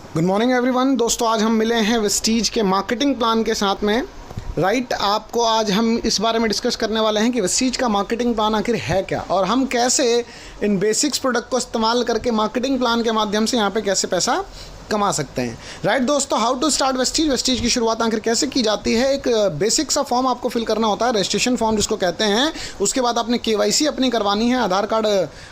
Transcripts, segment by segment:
Good morning everyone. दोस्तों आज हम मिले हैं वेस्टीज के मार्केटिंग प्लान के साथ में। आपको आज हम इस बारे में डिस्कस करने वाले हैं कि वेस्टीज का मार्केटिंग प्लान आखिर है क्या और हम कैसे इन बेसिक्स प्रोडक्ट को इस्तेमाल करके मार्केटिंग प्लान के माध्यम से यहाँ पे कैसे पैसा कमा सकते हैं। दोस्तों, हाउ टू स्टार्ट वेस्टीज की शुरुआत आखिर कैसे की जाती है। एक बेसिक सा फॉर्म आपको फिल करना होता है, रजिस्ट्रेशन फॉर्म जिसको कहते हैं। उसके बाद आपने KYC अपनी करवानी है। आधार कार्ड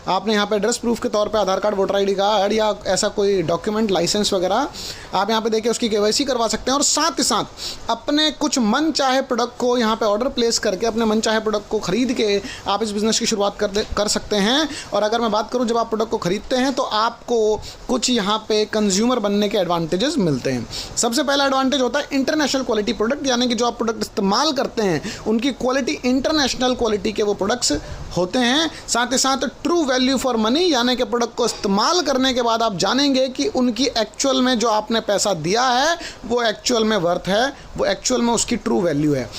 आपने यहाँ पे एड्रेस प्रूफ के तौर पे आधार कार्ड, वोटर ID कार्ड या ऐसा कोई डॉक्यूमेंट, लाइसेंस वगैरह आप यहाँ पे देके उसकी KYC करवा सकते हैं। और साथ ही साथ अपने कुछ मन चाहे प्रोडक्ट को यहाँ पे ऑर्डर प्लेस करके अपने मन चाहे प्रोडक्ट को खरीद के आप इस बिज़नेस की शुरुआत कर सकते हैं। और अगर मैं बात करूँ, जब आप प्रोडक्ट को खरीदते हैं तो आपको कुछ यहाँ पे कंज्यूमर बनने के एडवांटेजेस मिलते हैं। सबसे पहला एडवांटेज होता है इंटरनेशनल क्वालिटी प्रोडक्ट, यानी कि जो आप प्रोडक्ट इस्तेमाल करते हैं उनकी क्वालिटी इंटरनेशनल क्वालिटी के वो प्रोडक्ट्स होते हैं। साथ ही साथ ट्रू वैल्यू फॉर मनी, यानी कि प्रोडक्ट को इस्तेमाल करने के बाद आप जानेंगे कि उनकी एक्चुअल में जो आपने पैसा दिया है वो एक्चुअल में वर्थ है, वो एक्चुअल में उसकी ट्रू वैल्यू है।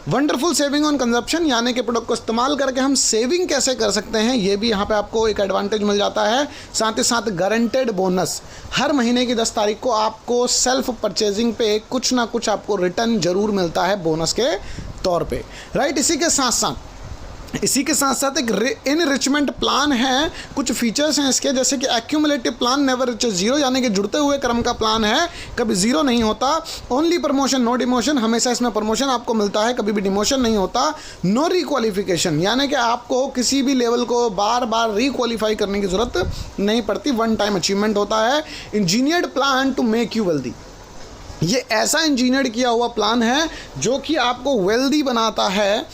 वंडरफुल सेविंग ऑन कंजप्शन, यानी कि प्रोडक्ट को इस्तेमाल करके हम सेविंग कैसे कर सकते हैं, ये भी यहाँ पे आपको एक एडवांटेज मिल जाता है। साथ ही साथ गारंटेड बोनस, हर महीने की 10 तारीख को आपको सेल्फ परचेजिंग पे कुछ ना कुछ आपको रिटर्न जरूर मिलता है बोनस के तौर पे। इसी के साथ साथ एक इनरिचमेंट प्लान है। कुछ फीचर्स हैं इसके, जैसे कि accumulative plan never reaches zero, यानी कि जुड़ते हुए क्रम का प्लान है, कभी जीरो नहीं होता। ओनली प्रमोशन नो डिमोशन, हमेशा इसमें प्रमोशन आपको मिलता है, कभी भी डिमोशन नहीं होता। नो रिक्वालिफिकेशन, यानी कि आपको किसी भी लेवल को बार बार रिक्वालीफाई करने की जरूरत नहीं पड़ती, वन टाइम अचीवमेंट होता है। Engineered plan to make you wealthy, ये ऐसा इंजीनियर किया हुआ प्लान है जो कि आपको वेल्दी बनाता है।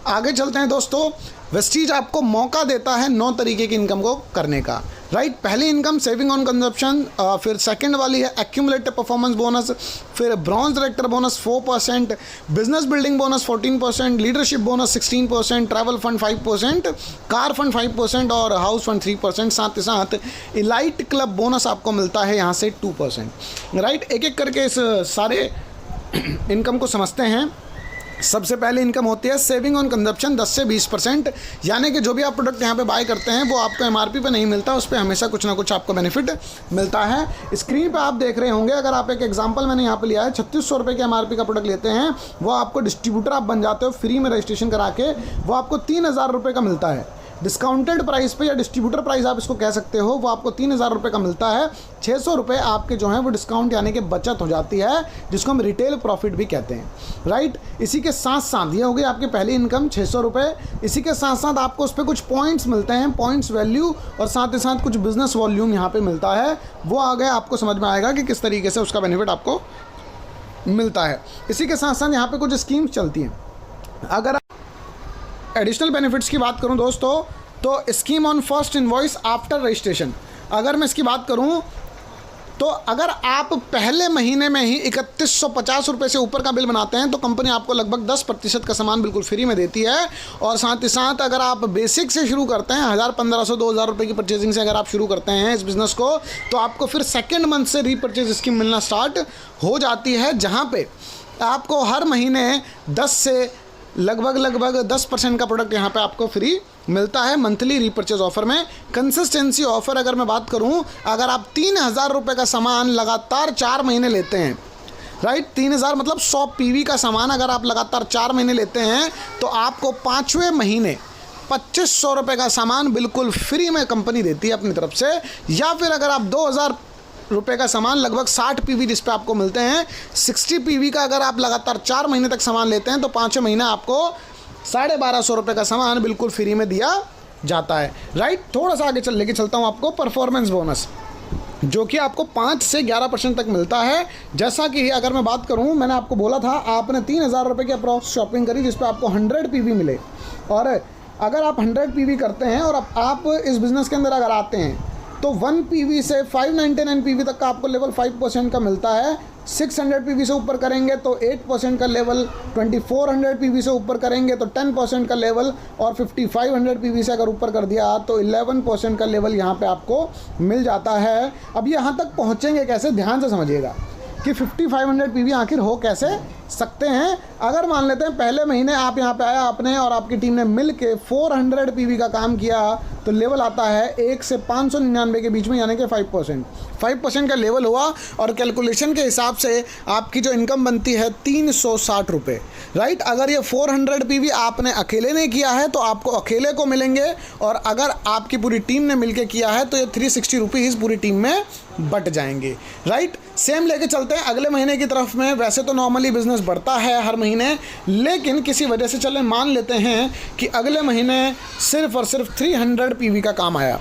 आगे चलते हैं दोस्तों। वेस्टीज आपको मौका देता है 9 तरीके की इनकम को करने का। पहली इनकम सेविंग ऑन कंजप्शन, फिर सेकंड वाली है एक्यूमुलेटिव परफॉर्मेंस बोनस, फिर bronze director bonus 4%, business building bonus 14%, leadership bonus 16%, travel fund 5%, car fund 5% और हाउस फंड 3%। साथ ही साथ इलाइट क्लब बोनस आपको मिलता है यहाँ से 2%। एक एक करके इस सारे इनकम को समझते हैं। सबसे पहले इनकम होती है सेविंग ऑन कंजप्शन 10 से 20%, यानी कि जो भी आप प्रोडक्ट यहाँ पे बाय करते हैं वो आपको MRP पे नहीं मिलता, उस पर हमेशा कुछ ना कुछ आपको बेनिफिट मिलता है। स्क्रीन पे आप देख रहे होंगे, अगर आप एक एग्जांपल मैंने यहाँ पे लिया है, 3600 रुपये के MRP का प्रोडक्ट लेते हैं, वो आपको डिस्ट्रीब्यूटर आप बन जाते हो फ्री में रजिस्ट्रेशन करा के, वो आपको 3000 रुपये का मिलता है। डिस्काउंटेड प्राइस पे या डिस्ट्रीब्यूटर प्राइस आप इसको कह सकते हो, वो आपको 3000 रुपये का मिलता है। 600 रुपये आपके जो हैं वो डिस्काउंट यानी कि बचत हो जाती है, जिसको हम रिटेल प्रॉफिट भी कहते हैं। इसी के साथ साथ ये हो गई आपकी पहली इनकम 600 रुपये। इसी के साथ साथ आपको उस पर कुछ पॉइंट्स मिलते हैं, पॉइंट्स वैल्यू, और साथ ही साथ कुछ बिजनेस वॉल्यूम यहाँ पे मिलता है। वो आगे आपको समझ में आएगा कि किस तरीके से उसका बेनिफिट आपको मिलता है। इसी के साथ साथ यहाँ पे कुछ स्कीम्स चलती हैं। अगर एडिशनल बेनिफिट्स की बात करूं दोस्तों, तो scheme on first invoice after registration, अगर मैं इसकी बात करूं तो अगर आप पहले महीने में ही 3150 रुपये से ऊपर का बिल बनाते हैं तो कंपनी आपको लगभग 10% का सामान बिल्कुल फ्री में देती है। और साथ ही साथ अगर आप बेसिक से शुरू करते हैं, 1000, 1500, 2000 रुपये की परचेजिंग से अगर आप शुरू करते हैं इस बिज़नेस को, तो आपको फिर सेकेंड मंथ से रीपरचेज स्कीम मिलना स्टार्ट हो जाती है, जहाँ पे आपको हर महीने 10 से लगभग 10% का प्रोडक्ट यहाँ पे आपको फ्री मिलता है मंथली रीपरचेज ऑफर में। कंसिस्टेंसी ऑफर अगर मैं बात करूँ, अगर आप 3000 रुपये का सामान लगातार 4 महीने लेते हैं, 3000 मतलब 100 PV का सामान अगर आप लगातार 4 महीने लेते हैं तो आपको 5वें महीने 2500 रुपये का सामान बिल्कुल फ्री में कंपनी देती है अपनी तरफ से। या फिर अगर आप 2000 रुपये का सामान लगभग 60 PV जिस पे आपको मिलते हैं, 60 PV का अगर आप लगातार 4 महीने तक सामान लेते हैं तो 5वें महीने आपको 1250 रुपये का सामान बिल्कुल फ्री में दिया जाता है। थोड़ा सा आगे लेके चलता हूँ आपको। परफॉर्मेंस बोनस जो कि आपको 5 से 11% तक मिलता है। जैसा कि अगर मैं बात करूँ, मैंने आपको बोला था आपने 3000 रुपये की अप्रॉक्स शॉपिंग करी जिस पर आपको 100 PV मिले, और अगर आप 100 PV करते हैं और आप इस बिज़नेस के अंदर अगर आते हैं तो 1 PV से 599 PV तक का आपको लेवल 5% का मिलता है। 600 PV से ऊपर करेंगे तो 8% का लेवल, 2400 PV से ऊपर करेंगे तो 10% का लेवल, और 5500 PV से अगर ऊपर कर दिया तो 11% का लेवल यहाँ पे आपको मिल जाता है। अब यहाँ तक पहुँचेंगे कैसे, ध्यान से समझिएगा कि 5500 PV आखिर हो कैसे सकते हैं। अगर मान लेते हैं पहले महीने आप यहाँ पे आया आपने और आपकी टीम ने मिल के 400 पीवी का काम किया तो लेवल आता है 1 से 599 के बीच में, यानी कि 5% का लेवल हुआ। और कैलकुलेशन के हिसाब से आपकी जो इनकम बनती है 360 रुपये, राइट। अगर ये 400 पीवी आपने अकेले ने किया है तो आपको अकेले को मिलेंगे, और अगर आपकी पूरी टीम ने मिलके किया है तो ये 360 रुपीज़ पूरी टीम में बट जाएंगे, राइट। सेम लेके चलते हैं अगले महीने की तरफ में। वैसे तो नॉर्मली बिजनेस बढ़ता है हर महीने, लेकिन किसी वजह से चले मान लेते हैं कि अगले महीने सिर्फ और सिर्फ 300 पीवी का काम आया।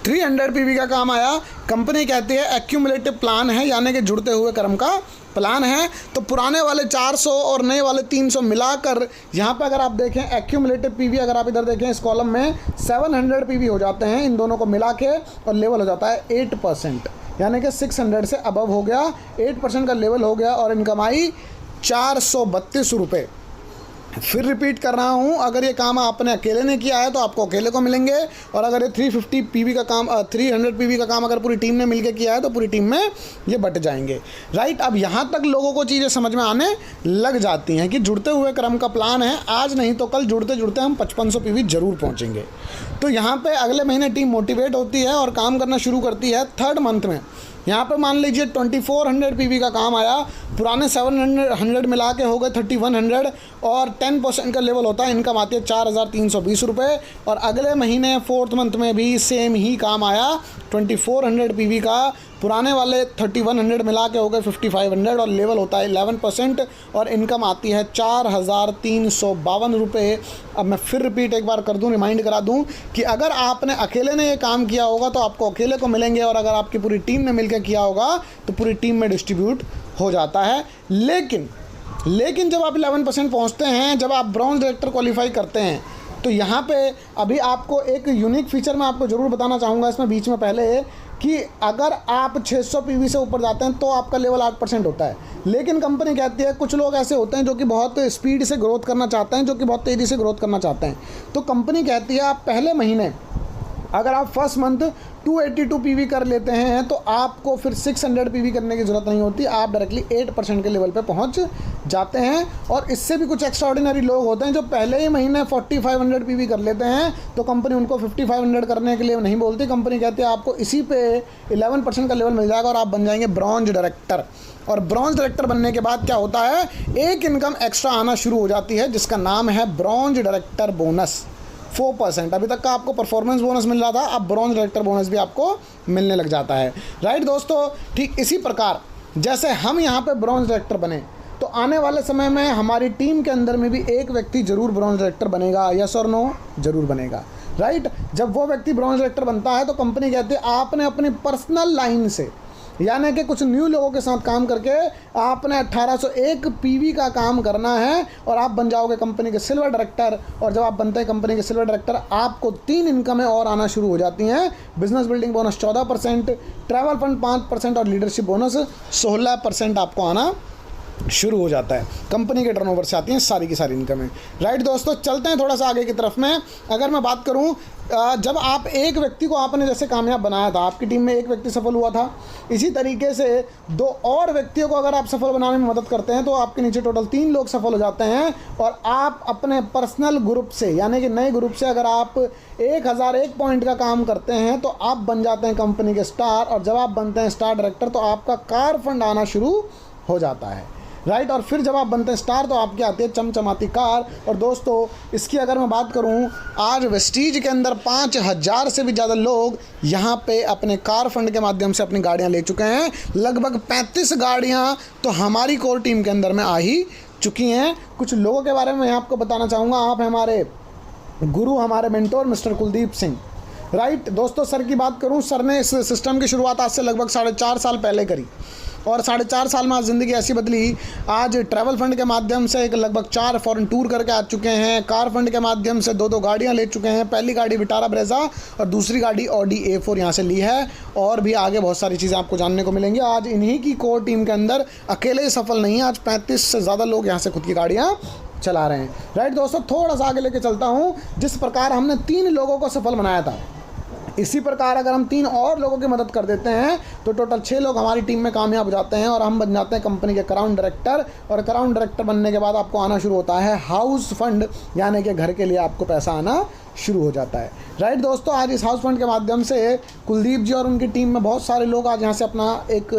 300 पीवी का काम आया। कंपनी कहती है एक्यूमुलेटिव प्लान है, यानी कि जुड़ते हुए क्रम का प्लान है। तो पुराने वाले 400 और नए वाले 300 मिलाकर यहाँ पे अगर आप देखें एक्यूमुलेटिव पीवी, अगर आप इधर देखें इस कॉलम में 700 पीवी हो जाते हैं इन दोनों को मिला के, और लेवल हो जाता है 8%, यानी कि 600 से अबव हो गया, 8% का लेवल हो गया, और इनकम आई 432 रुपये। फिर रिपीट कर रहा हूँ, अगर ये काम आपने अकेले ने किया है तो आपको अकेले को मिलेंगे, और अगर ये 350 पीवी का काम 300 पीवी का काम अगर पूरी टीम ने मिलकर किया है तो पूरी टीम में ये बट जाएंगे, राइट। अब यहाँ तक लोगों को चीज़ें समझ में आने लग जाती हैं कि जुड़ते हुए क्रम का प्लान है, आज नहीं तो कल जुड़ते जुड़ते हम 5500 पीवी जरूर पहुँचेंगे। तो यहाँ पर अगले महीने टीम मोटिवेट होती है और काम करना शुरू करती है 3rd मंथ में। यहाँ पे मान लीजिए 2400 पीवी का काम आया, पुराने 700 मिला के हो गए 3100, और 10% का लेवल होता है, इनकम आती है 4320 रुपये। और अगले महीने 4th मंथ में भी सेम ही काम आया 2400 पीवी का, पुराने वाले 3100 मिला के हो गए 5500, और लेवल होता है 11%, और इनकम आती है 4352 रुपये। अब मैं फिर रिपीट एक बार कर दूं, रिमाइंड करा दूं कि अगर आपने अकेले ने ये काम किया होगा तो आपको अकेले को मिलेंगे, और अगर आपकी पूरी टीम ने मिलकर किया होगा तो पूरी टीम में डिस्ट्रीब्यूट हो जाता है। लेकिन जब आप 11% पहुँचते हैं, जब आप ब्रॉन्ज डायरेक्टर क्वालिफाई करते हैं, तो यहाँ पे अभी आपको एक यूनिक फीचर मैं आपको ज़रूर बताना चाहूँगा इसमें बीच में पहले, कि अगर आप 600 पीवी से ऊपर जाते हैं तो आपका लेवल 8% होता है। लेकिन कंपनी कहती है कुछ लोग ऐसे होते हैं जो कि बहुत स्पीड से ग्रोथ करना चाहते हैं, जो कि बहुत तेज़ी से ग्रोथ करना चाहते हैं, तो कंपनी कहती है आप पहले महीने अगर आप फर्स्ट मंथ 282 पीवी कर लेते हैं तो आपको फिर 600 पीवी करने की ज़रूरत नहीं होती, आप डायरेक्टली 8% के लेवल पे पहुंच जाते हैं। और इससे भी कुछ एक्स्ट्राऑर्डिनरी लोग होते हैं जो पहले ही महीने 4500 पीवी कर लेते हैं, तो कंपनी उनको 5500 करने के लिए नहीं बोलती। कंपनी कहती है आपको इसी पे 11% का लेवल मिल जाएगा और आप बन जाएंगे ब्रॉन्ज डायरेक्टर। और ब्रॉन्ज डायरेक्टर बनने के बाद क्या होता है, एक इनकम एक्स्ट्रा आना शुरू हो जाती है जिसका नाम है ब्रॉन्ज डायरेक्टर बोनस 4%। अभी तक का आपको परफॉर्मेंस बोनस मिल रहा था, अब ब्रॉन्ज डायरेक्टर बोनस भी आपको मिलने लग जाता है, राइट दोस्तों। ठीक इसी प्रकार जैसे हम यहाँ पे ब्रॉन्ज डायरेक्टर बने, तो आने वाले समय में हमारी टीम के अंदर में भी एक व्यक्ति जरूर ब्रॉन्ज डायरेक्टर बनेगा, यस और नो, जरूर बनेगा, राइट। जब वो व्यक्ति ब्रॉन्ज डायरेक्टर बनता है तो कंपनी कहती है आपने अपनी पर्सनल लाइन से, यानी कि कुछ न्यू लोगों के साथ काम करके आपने 1801 पीवी का काम करना है और आप बन जाओगे कंपनी के सिल्वर डायरेक्टर। और जब आप बनते हैं कंपनी के सिल्वर डायरेक्टर, आपको 3 इनकमें और आना शुरू हो जाती हैं। Business building bonus 14%, travel fund 5% और लीडरशिप बोनस 16% आपको आना शुरू हो जाता है। कंपनी के टर्नओवर से आती हैं सारी की सारी इनकमें, राइट दोस्तों। चलते हैं थोड़ा सा आगे की तरफ में। अगर मैं बात करूं, जब आप एक व्यक्ति को आपने जैसे कामयाब बनाया था, आपकी टीम में एक व्यक्ति सफल हुआ था, इसी तरीके से 2 और व्यक्तियों को अगर आप सफल बनाने में मदद करते हैं तो आपके नीचे टोटल 3 लोग सफल हो जाते हैं। और आप अपने पर्सनल ग्रुप से, यानी कि नए ग्रुप से अगर आप 1001 पॉइंट का काम करते हैं तो आप बन जाते हैं कंपनी के स्टार। और जब आप बनते हैं स्टार डायरेक्टर तो आपका कार फंड आना शुरू हो जाता है, राइट। और फिर जब आप बनते हैं स्टार तो आपकी आती है चमचमाती कार। और दोस्तों इसकी अगर मैं बात करूं, आज वेस्टीज के अंदर 5000 से भी ज़्यादा लोग यहाँ पे अपने कार फंड के माध्यम से अपनी गाड़ियाँ ले चुके हैं। लगभग 35 गाड़ियाँ तो हमारी कोर टीम के अंदर में आ ही चुकी हैं। कुछ लोगों के बारे में मैं आपको बताना चाहूँगा। आप हमारे गुरु, हमारे mentor mister Kuldeep Singh, right दोस्तों। सर की बात करूँ, सर ने इस सिस्टम की शुरुआत आज से लगभग 4.5 साल पहले करी, और 4.5 साल में आज ज़िंदगी ऐसी बदली। आज ट्रैवल फंड के माध्यम से एक लगभग 4 फॉरेन टूर करके आ चुके हैं। कार फंड के माध्यम से 2 गाड़ियां ले चुके हैं। पहली गाड़ी विटारा ब्रेजा और दूसरी गाड़ी ऑडी A4 यहाँ से ली है। और भी आगे बहुत सारी चीज़ें आपको जानने को मिलेंगी। आज इन्हीं की कोर टीम के अंदर अकेले ही सफल नहीं है, आज 35 से ज़्यादा लोग यहाँ से खुद की गाड़ियाँ चला रहे हैं, राइट दोस्तों। थोड़ा सा आगे लेके चलता हूँ। जिस प्रकार हमने 3 लोगों को सफल बनाया था, इसी प्रकार अगर हम 3 और लोगों की मदद कर देते हैं तो टोटल 6 लोग हमारी टीम में कामयाब हो जाते हैं और हम बन जाते हैं कंपनी के क्राउन डायरेक्टर। और क्राउन डायरेक्टर बनने के बाद आपको आना शुरू होता है हाउस फंड, यानी कि घर के लिए आपको पैसा आना शुरू हो जाता है। राइट दोस्तों, आज इस हाउस फंड के माध्यम से कुलदीप जी और उनकी टीम में बहुत सारे लोग आज यहाँ से अपना एक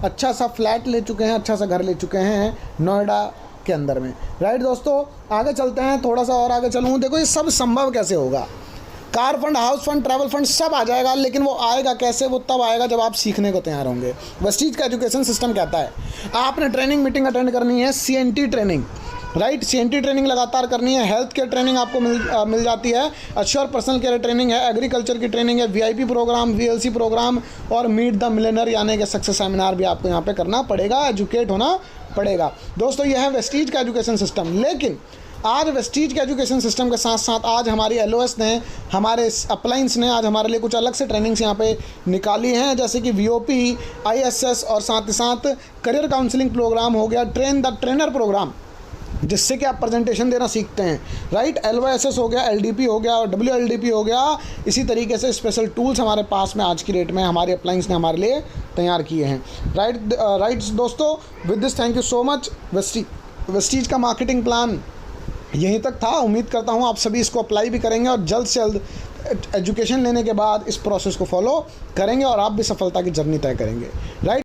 अच्छा सा फ्लैट ले चुके हैं, अच्छा सा घर ले चुके हैं नोएडा के अंदर में। राइट दोस्तों, आगे चलते हैं, थोड़ा सा और आगे चलूँ। देखो ये सब संभव कैसे होगा, car fund, house fund, travel fund सब आ जाएगा, लेकिन वो आएगा कैसे? वो तब आएगा जब आप सीखने को तैयार होंगे। वेस्टीज का एजुकेशन सिस्टम कहता है आपने ट्रेनिंग मीटिंग अटेंड करनी है, CNT training, right, CNT training लगातार करनी है। हेल्थ केयर ट्रेनिंग आपको मिल जाती है, अश्योर पर्सनल केयर ट्रेनिंग है, एग्रीकल्चर की ट्रेनिंग है, VIP प्रोग्राम, VLC प्रोग्राम और मीट द मिलियनर यानी कि सक्सेस सेमिनार भी आपको यहाँ पे करना पड़ेगा, एजुकेट होना पड़ेगा। दोस्तों ये है वेस्टीज का एजुकेशन सिस्टम। लेकिन आज वेस्टीज के एजुकेशन सिस्टम के साथ साथ आज हमारी LOS ने, हमारे अप्लायंस ने आज हमारे लिए कुछ अलग से ट्रेनिंग्स यहाँ पे निकाली हैं, जैसे कि VOP, ISS और साथ ही साथ करियर काउंसलिंग प्रोग्राम हो गया, ट्रेन द ट्रेनर प्रोग्राम, जिससे कि आप प्रेजेंटेशन देना सीखते हैं। राइट, LYSS हो गया, LDP हो गया और WLDP हो गया। इसी तरीके से स्पेशल टूल्स हमारे पास में आज की डेट में हमारे अप्लायंस ने हमारे लिए तैयार किए हैं। राइट दोस्तों, with this thank you so much. Vestige का मार्केटिंग प्लान यहीं तक था। उम्मीद करता हूँ आप सभी इसको अप्लाई भी करेंगे और जल्द से जल्द एजुकेशन लेने के बाद इस प्रोसेस को फॉलो करेंगे और आप भी सफलता की जर्नी तय करेंगे। राइट।